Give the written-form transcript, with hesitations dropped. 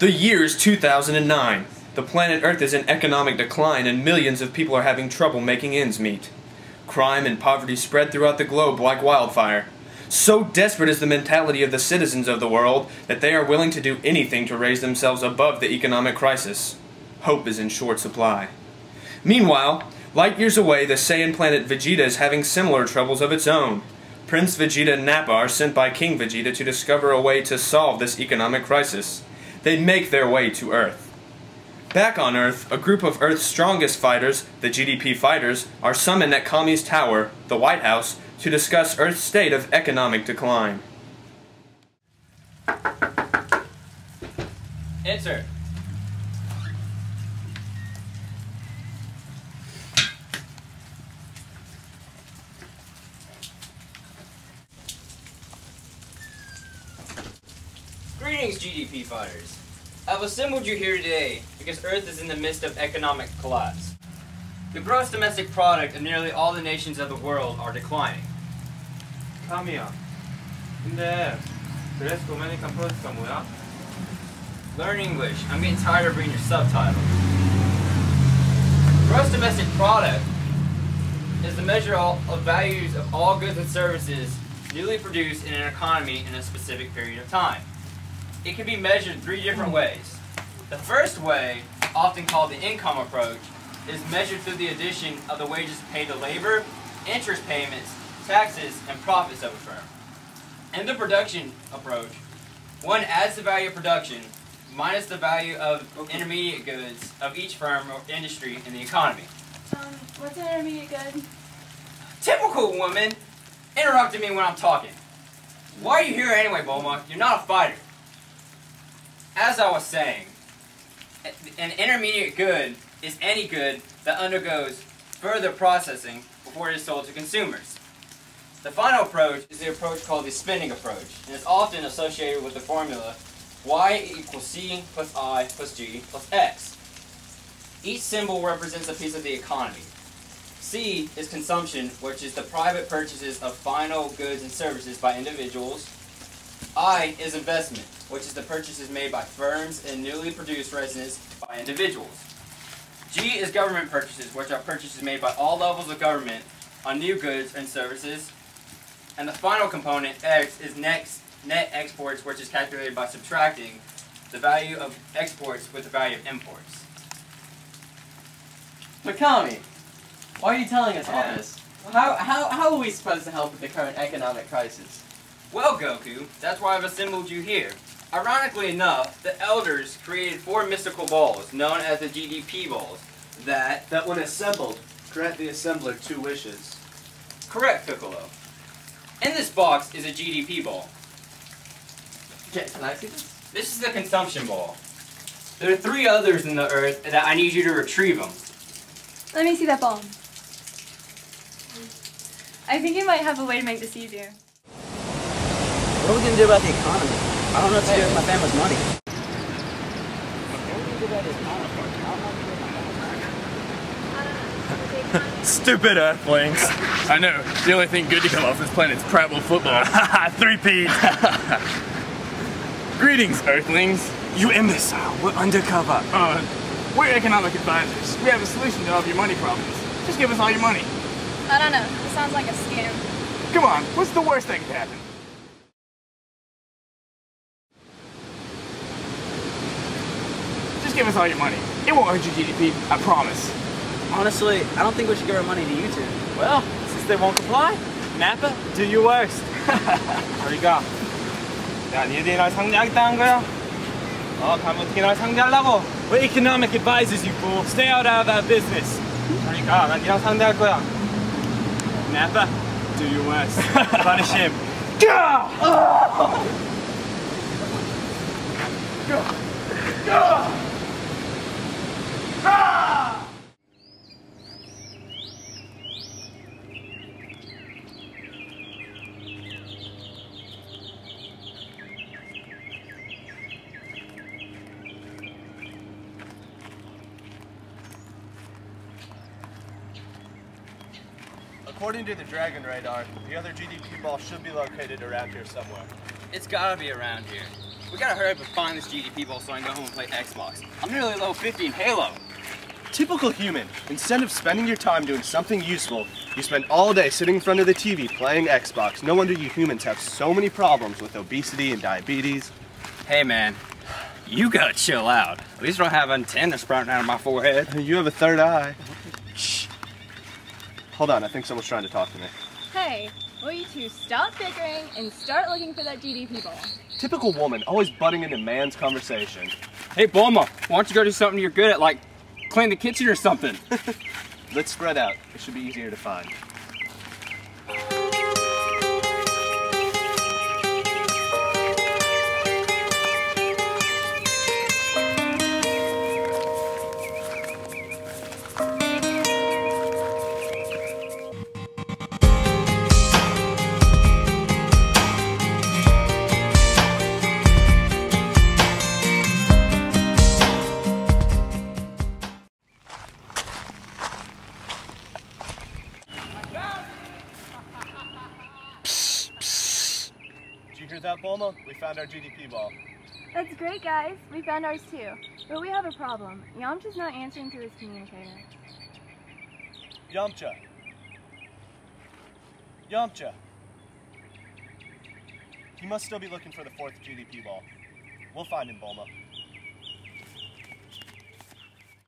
The year's 2009. The planet Earth is in economic decline and millions of people are having trouble making ends meet. Crime and poverty spread throughout the globe like wildfire. So desperate is the mentality of the citizens of the world that they are willing to do anything to raise themselves above the economic crisis. Hope is in short supply. Meanwhile, light years away, the Saiyan planet Vegeta is having similar troubles of its own. Prince Vegeta and Nappa are sent by King Vegeta to discover a way to solve this economic crisis. They make their way to Earth. Back on Earth, a group of Earth's strongest fighters, the GDP fighters, are summoned at Kami's tower, the White House, to discuss Earth's state of economic decline. Enter. Greetings, GDP fighters. I've assembled you here today because Earth is in the midst of economic collapse. The gross domestic product of nearly all the nations of the world are declining. 카미야. 근데 드레스 도메니칸 프로젝트가 뭐야? Learn English. I'm getting tired of reading your subtitles. Gross domestic product is the measure of values of all goods and services newly produced in an economy in a specific period of time. It can be measured three different ways. The first way, often called the income approach, is measured through the addition of the wages paid to labor, interest payments, taxes, and profits of a firm. In the production approach, one adds the value of production minus the value of intermediate goods of each firm or industry in the economy. What's an intermediate good? Typical woman interrupting me when I'm talking. Why are you here anyway, Bulma? You're not a fighter. As I was saying, an intermediate good is any good that undergoes further processing before it is sold to consumers. The final approach is the approach called the spending approach, and is often associated with the formula y equals c plus I plus g plus x. Each symbol represents a piece of the economy. C is consumption, which is the private purchases of final goods and services by individuals. I is investment, which is the purchases made by firms and newly produced residents by individuals. G is government purchases, which are purchases made by all levels of government on new goods and services. And the final component, X, is net exports, which is calculated by subtracting the value of exports with the value of imports. Makami, why are you telling us all this? How are we supposed to help with the current economic crisis? Well, Goku, that's why I've assembled you here. Ironically enough, the elders created 4 mystical balls, known as the GDP balls, that when assembled, grant the assembler 2 wishes. Correct, Piccolo. In this box is a GDP ball. Can I see this? This is the consumption ball. There are 3 others in the earth that I need you to retrieve them. Let me see that ball. I think you might have a way to make this easier. What are we going to do about the economy? I don't know what to do with my family's money. Stupid Earthlings. I know, the only thing good to come off this planet is Prattle football. 3P. Greetings, Earthlings. You imbecile, we're undercover. We're economic advisors. We have a solution to all of your money problems. Just give us all your money. I don't know. This sounds like a scam. Come on, what's the worst that could happen? Just give us all your money. It won't hurt your GDP, I promise. Honestly, I don't think we should give our money to you two. Well, since they won't comply, Nappa, do your worst. 우리가 야, 니네들이 날 상대하겠다는 거야? 가면 어떻게 날 상대하려고? We're economic advisors, you fool. Stay out of our business. 그러니까 난 니랑 상대할 거야. Nappa, do your worst. Punish him. According to the Dragon Radar, the other GDP ball should be located around here somewhere. It's gotta be around here. we gotta hurry up and find this GDP ball so I can go home and play Xbox. I'm nearly level 50 in Halo. Typical human. Instead of spending your time doing something useful, you spend all day sitting in front of the TV playing Xbox. No wonder you humans have so many problems with obesity and diabetes. Hey man, you gotta chill out. At least I don't have antennas sprouting out of my forehead. You have a third eye. Shh. Hold on, I think someone's trying to talk to me. Hey, will you two stop bickering and start looking for that GDP ball? Typical woman, always butting into man's conversation. Hey Bulma, why don't you go do something you're good at, like clean the kitchen or something? Let's spread out. It should be easier to find. Did you hear that, Bulma? We found our GDP ball. That's great, guys. We found ours too. But we have a problem. Yamcha's not answering to his communicator. Yamcha. Yamcha. He must still be looking for the 4th GDP ball. We'll find him, Bulma.